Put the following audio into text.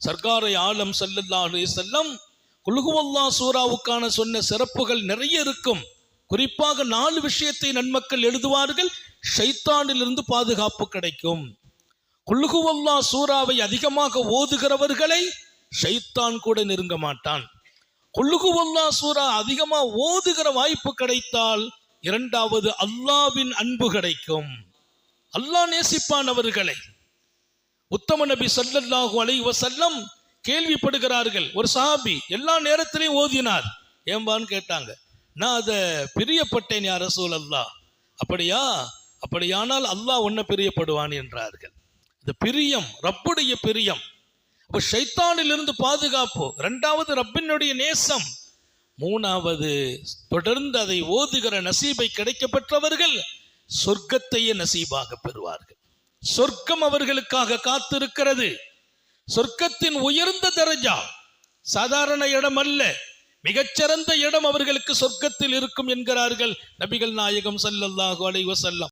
சர்க்காரை ஆலம் ஸல்லல்லாஹு அலைஹி வஸல்லம் குல் ஹுவல்லாஹ் சூராவுக்கான சொன்ன சிறப்புகள் நிறைய இருக்கும். குறிப்பாக 4 விஷயத்தை நன்மக்கள் எழுதுவார்கள். ஷைத்தானிலிருந்து பாதுகாப்பு கிடைக்கும். குல் ஹுவல்லாஹ் சூராவை அதிகமாக ஓதுகிறவர்களை ஷைத்தான் கூட நெருங்க மாட்டான். குல் ஹுவல்லாஹ் சூரா அதிகமா ஓதுகிற வாய்ப்பு கிடைத்தால் இரண்டாவது அல்லாஹ்வின் அன்பு கிடைக்கும். அல்லாஹ் நேசிப்பான் அவர்களை. உத்தம நபி ஸல்லல்லாஹு அலைஹி வஸல்லம் கேள்விப்படுகிறார்கள். ஒரு சஹாபி எல்லா நேரத்திலையும் ஓதினார். ஏம்பான்னு கேட்டாங்க. நான் அதை பிரியப்பட்டேன் யா ரசூலல்லாஹ். அப்படியா? அப்படியானால் அல்லாஹ் உன்னை பிரியப்படுவான் என்றார்கள். இந்த பிரியம் ரப்புடைய பிரியம். அப்ப ஷைத்தானிலிருந்து பாதுகாப்பு. இரண்டாவது ரப்பினுடைய நேசம். மூணாவது தொடர்ந்து அதை ஓதுகிற நசீபை கிடைக்கப்பெற்றவர்கள் சொர்க்கத்தையே நசீபாக பெறுவார்கள். சொர்க்கம் அவர்களுக்காக காத்திருக்கிறது. சொர்க்கத்தின் உயர்ந்த தரஜா, சாதாரண இடம் அல்ல, மிகச்சிறந்த இடம் அவர்களுக்கு சொர்க்கத்தில் இருக்கும் என்கிறார்கள் நபிகள் நாயகம் ஸல்லல்லாஹு அலைஹி வஸல்லம்.